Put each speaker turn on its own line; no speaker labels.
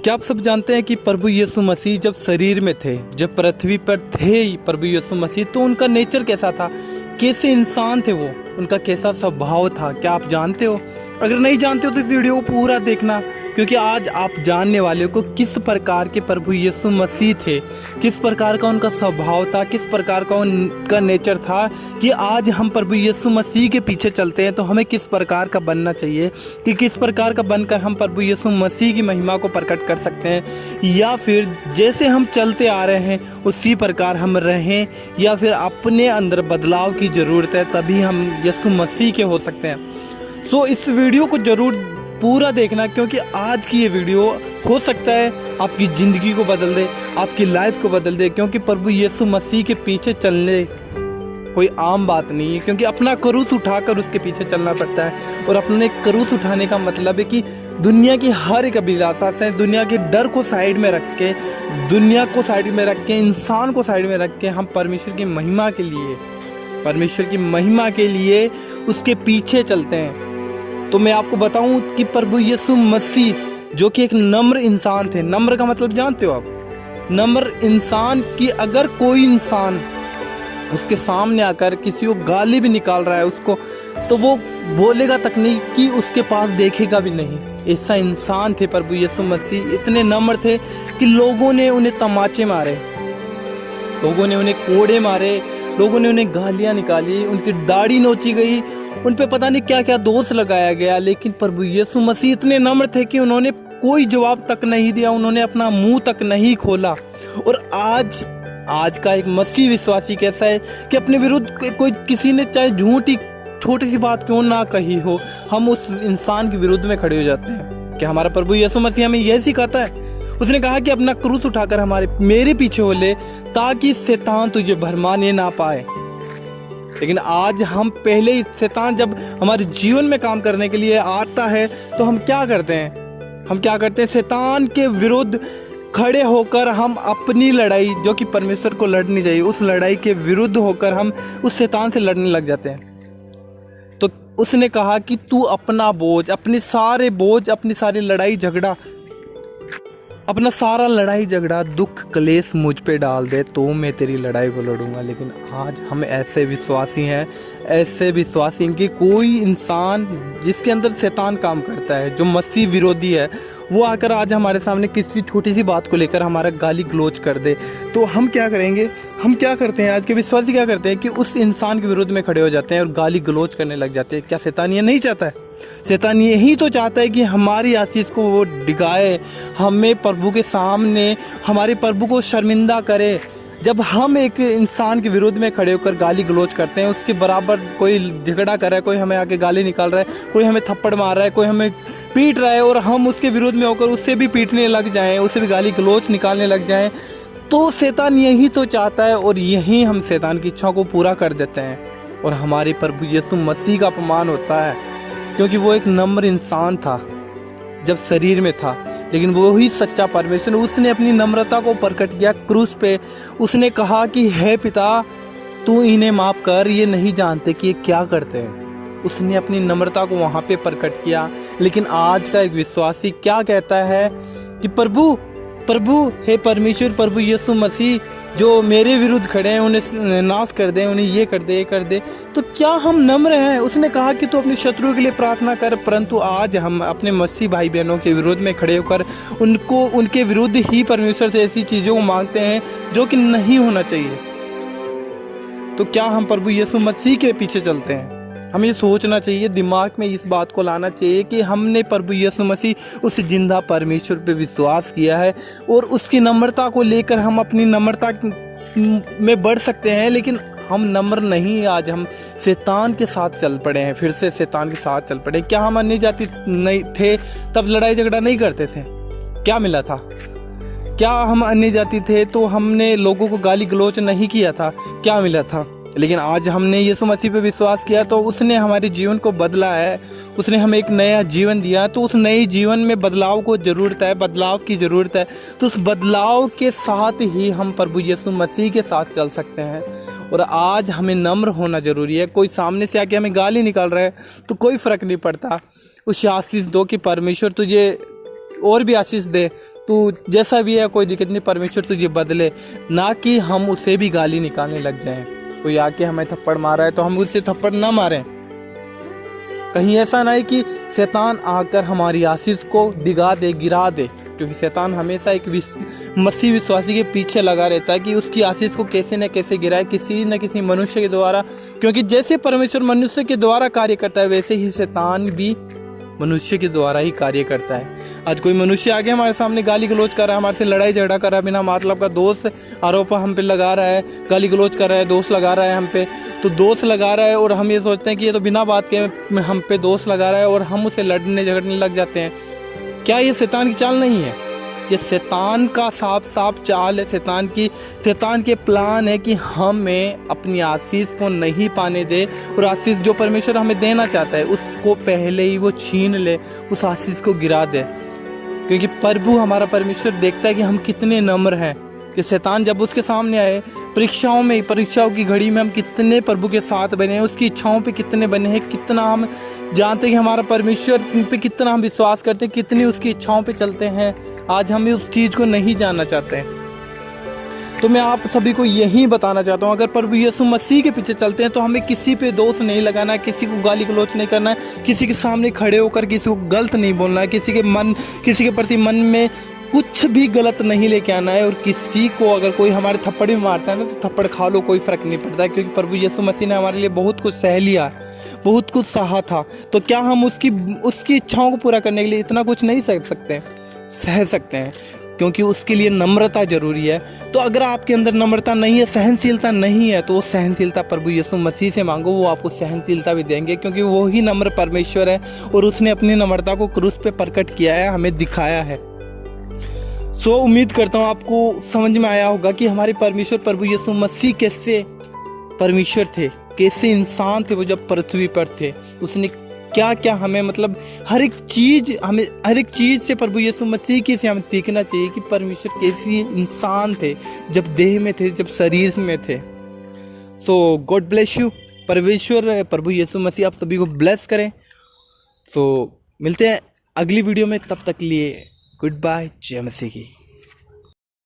क्या आप सब जानते हैं कि प्रभु यीशु मसीह जब शरीर में थे, जब पृथ्वी पर थे प्रभु यीशु मसीह, तो उनका नेचर कैसा था, कैसे इंसान थे वो, उनका कैसा स्वभाव था? क्या आप जानते हो? अगर नहीं जानते हो तो इस वीडियो को पूरा देखना, क्योंकि आज आप जानने वाले हो किस प्रकार के प्रभु यीशु मसीह थे, किस प्रकार का उनका स्वभाव था, किस प्रकार का उनका नेचर था, कि आज हम प्रभु यीशु मसीह के पीछे चलते हैं तो हमें किस प्रकार का बनना चाहिए, कि किस प्रकार का बनकर हम प्रभु यीशु मसीह की महिमा को प्रकट कर सकते हैं, या फिर जैसे हम चलते आ रहे हैं उसी प्रकार हम रहें, या फिर अपने अंदर बदलाव की ज़रूरत है, तभी हम यीशु मसीह के हो सकते हैं। सो इस वीडियो को ज़रूर पूरा देखना, क्योंकि आज की ये वीडियो हो सकता है आपकी ज़िंदगी को बदल दे, आपकी लाइफ को बदल दे, क्योंकि प्रभु यीशु मसीह के पीछे चलने कोई आम बात नहीं है, क्योंकि अपना क्रूस उठाकर उसके पीछे चलना पड़ता है। और अपने क्रूस उठाने का मतलब है कि दुनिया की हर एक अभिलाषा से, दुनिया के डर को साइड में रख के, दुनिया को साइड में रख के, इंसान को साइड में रख के हम परमेश्वर की महिमा के लिए उसके पीछे चलते हैं। तो मैं आपको बताऊं कि प्रभु यीशु मसीह जो कि एक नम्र इंसान थे। नम्र का मतलब जानते हो आप? नम्र इंसान की अगर कोई इंसान उसके सामने आकर किसी को गाली भी निकाल रहा है उसको, तो वो बोलेगा तक नहीं, कि उसके पास देखेगा भी नहीं। ऐसा इंसान थे प्रभु यीशु मसीह। इतने नम्र थे कि लोगों ने उन्हें तमाचे मारे, लोगों ने उन्हें कोड़े मारे, लोगों ने उन्हें गालियां निकाली, उनकी दाढ़ी नोची गई, उन पे पता नहीं क्या क्या दोष लगाया गया। लेकिन प्रभु यीशु मसीह इतने नम्र थे कि उन्होंने कोई जवाब तक नहीं दिया, उन्होंने अपना मुंह तक नहीं खोला। और आज का एक मसीह विश्वासी कैसा है कि अपने विरुद्ध कोई किसी ने चाहे झूठी छोटी सी बात क्यों ना कही हो, हम उस इंसान के विरुद्ध में खड़े हो जाते हैं। कि हमारा प्रभु यीशु मसीह हमें यह सिखाता है। उसने कहा कि अपना क्रूस उठाकर मेरे पीछे हो ले, ताकि शैतान तुझे भरमाने ना पाए। लेकिन आज हम पहले ही, शैतान जब हमारे जीवन में काम करने के लिए आता है तो हम क्या करते हैं? शैतान के विरुद्ध खड़े होकर हम अपनी लड़ाई, जो कि परमेश्वर को लड़नी चाहिए, उस लड़ाई के विरुद्ध होकर हम उस शैतान से लड़ने लग जाते हैं। तो उसने कहा कि तू अपना बोझ, अपनी सारी लड़ाई झगड़ा दुख क्लेश मुझ पे डाल दे, तो मैं तेरी लड़ाई को लड़ूंगा। लेकिन आज हम ऐसे विश्वासी हैं कि कोई इंसान जिसके अंदर शैतान काम करता है, जो मसीह विरोधी है, वो आकर आज हमारे सामने किसी छोटी सी बात को लेकर हमारा गाली गलौज कर दे, तो हम क्या करेंगे? हम क्या करते हैं? आज के विश्वासी क्या करते हैं कि उस इंसान के विरुद्ध में खड़े हो जाते हैं और गाली गलौज करने लग जाते हैं। क्या शैतान ये नहीं चाहता है? शैतान यही तो चाहता है कि हमारी आशीष को वो डिगाए, हमें प्रभु के सामने, हमारे प्रभु को शर्मिंदा करे। जब हम एक इंसान के विरुद्ध में खड़े होकर गाली गलौज करते हैं, उसके बराबर कोई झगड़ा कर रहा है, कोई हमें आके गाली निकाल रहा है, कोई हमें थप्पड़ मार रहा है, कोई हमें पीट रहा है, और हम उसके विरुद्ध में होकर उससे भी पीटने लग जाएं, उससे भी गाली गलौज निकालने लग जाएं, तो शैतान यही तो चाहता है। और यही हम शैतान की इच्छा को पूरा कर देते हैं, और हमारे प्रभु यीशु मसीह का अपमान होता है, क्योंकि वो एक नम्र इंसान था जब शरीर में था। लेकिन वो ही सच्चा परमेश्वर, उसने अपनी नम्रता को प्रकट किया क्रूस पे। उसने कहा कि हे पिता, तू इन्हें माफ कर, ये नहीं जानते कि ये क्या करते हैं। उसने अपनी नम्रता को वहाँ पे प्रकट किया। लेकिन आज का एक विश्वासी क्या कहता है कि प्रभु हे परमेश्वर, प्रभु यीशु मसीह जो मेरे विरुद्ध खड़े हैं, उन्हें नाश कर दे, उन्हें ये कर दे। तो क्या हम नम्र हैं? उसने कहा कि तू अपने शत्रुओं के लिए प्रार्थना कर, परंतु आज हम अपने मसीह भाई बहनों के विरोध में खड़े होकर उनके विरुद्ध ही परमेश्वर से ऐसी चीज़ों को मांगते हैं जो कि नहीं होना चाहिए। तो क्या हम प्रभु यीशु मसीह के पीछे चलते हैं? हमें ये सोचना चाहिए, दिमाग में इस बात को लाना चाहिए कि हमने प्रभु यीशु मसीह उस जिंदा परमेश्वर पे विश्वास किया है, और उसकी नम्रता को लेकर हम अपनी नम्रता में बढ़ सकते हैं। लेकिन हम नम्र नहीं, आज हम शैतान के साथ चल पड़े हैं, फिर से शैतान के साथ चल पड़े। क्या हम अन्य जाति नहीं थे तब लड़ाई झगड़ा नहीं करते थे? क्या मिला था? क्या हम अन्य जाति थे तो हमने लोगों को गाली गलौज नहीं किया था? क्या मिला था? लेकिन आज हमने यीशु मसीह पे विश्वास किया तो उसने हमारे जीवन को बदला है, उसने हमें एक नया जीवन दिया। तो उस नए जीवन में बदलाव की ज़रूरत है। तो उस बदलाव के साथ ही हम प्रभु यीशु मसीह के साथ चल सकते हैं। और आज हमें नम्र होना ज़रूरी है। कोई सामने से आके हमें गाली निकाल रहा है तो कोई फ़र्क नहीं पड़ता, उसे आशीष दो कि परमेश्वर तुझे और भी आशीष दे, तू जैसा भी है कोई दिक्कत नहीं, परमेश्वर तुझे बदले, ना कि हम उसे भी गाली निकालने लग जाएं। कोई आके हमें थप्पड़ मारा है तो हम उससे थप्पड़ ना मारें। कहीं ऐसा ना है कि शैतान आकर हमारी आशीष को डिगा दे, गिरा दे, क्योंकि शैतान हमेशा एक मसीह विश्वासी के पीछे लगा रहता है कि उसकी आशीष को कैसे न कैसे गिराए, किसी न किसी मनुष्य के द्वारा। क्योंकि जैसे परमेश्वर मनुष्य के द्वारा कार्य करता है, वैसे ही शैतान भी मनुष्य के द्वारा ही कार्य करता है। आज कोई मनुष्य आगे हमारे सामने गाली गलौज कर रहा है, हमारे से लड़ाई झगड़ा कर रहा है, बिना मतलब का दोष आरोप हम पे लगा रहा है, गाली गलौज कर रहा है, दोष लगा रहा है हम पे, तो दोष लगा रहा है और हम ये सोचते हैं कि ये तो बिना बात के हम पे दोष लगा रहा है और हम उसे लड़ने झगड़ने लग जाते हैं। क्या ये शैतान की चाल नहीं है? ये शैतान का साफ साफ चाल है, शैतान के प्लान है कि हमें अपनी आशीष को नहीं पाने दे, और आशीष जो परमेश्वर हमें देना चाहता है उसको पहले ही वो छीन ले, उस आशीष को गिरा दे। क्योंकि प्रभु हमारा परमेश्वर देखता है कि हम कितने नम्र हैं। कि शैतान जब उसके सामने आए परीक्षाओं की घड़ी में हम कितने प्रभु के साथ बने हैं, उसकी इच्छाओं पे कितने बने हैं, कितना हम जानते हैं कि हमारा परमेश्वर पे कितना हम विश्वास करते हैं, कितनी उसकी इच्छाओं पे चलते हैं। आज हम उस चीज़ को नहीं जानना चाहते हैं। तो मैं आप सभी को यही बताना चाहता हूँ, अगर प्रभु यीशु मसीह के पीछे चलते हैं तो हमें किसी पे दोष नहीं लगाना है, किसी को गाली गलौज नहीं करना है, किसी के सामने खड़े होकर किसी को गलत नहीं बोलना है, किसी के प्रति मन में कुछ भी गलत नहीं लेके आना है। और किसी को अगर कोई हमारे थप्पड़ भी मारता है ना तो थप्पड़ खा लो, कोई फ़र्क नहीं पड़ता है, क्योंकि प्रभु यीशु मसीह ने हमारे लिए बहुत कुछ सह लिया, बहुत कुछ सहा था। तो क्या हम उसकी इच्छाओं को पूरा करने के लिए इतना कुछ नहीं सह सकते हैं? क्योंकि उसके लिए नम्रता जरूरी है। तो अगर आपके अंदर नम्रता नहीं है, सहनशीलता नहीं है, तो वो सहनशीलता प्रभु यीशु मसीह से मांगो, वो आपको सहनशीलता भी देंगे, क्योंकि वो ही नम्र परमेश्वर है और उसने अपनी नम्रता को क्रूस पे प्रकट किया है, हमें दिखाया है। सो उम्मीद करता हूँ आपको समझ में आया होगा कि हमारे परमेश्वर प्रभु यीशु मसीह कैसे परमेश्वर थे, कैसे इंसान थे वो जब पृथ्वी पर थे। उसने क्या क्या हमें मतलब हर एक चीज़ से प्रभु यीशु मसीह की से हमें सीखना चाहिए कि परमेश्वर कैसे इंसान थे जब देह में थे, जब शरीर में थे। सो गॉड ब्लेस यू। परमेश्वर प्रभु यीशु मसीह आप सभी को ब्लेस करें। सो मिलते हैं अगली वीडियो में, तब तक लिए गुड बाय, जय मसीह की।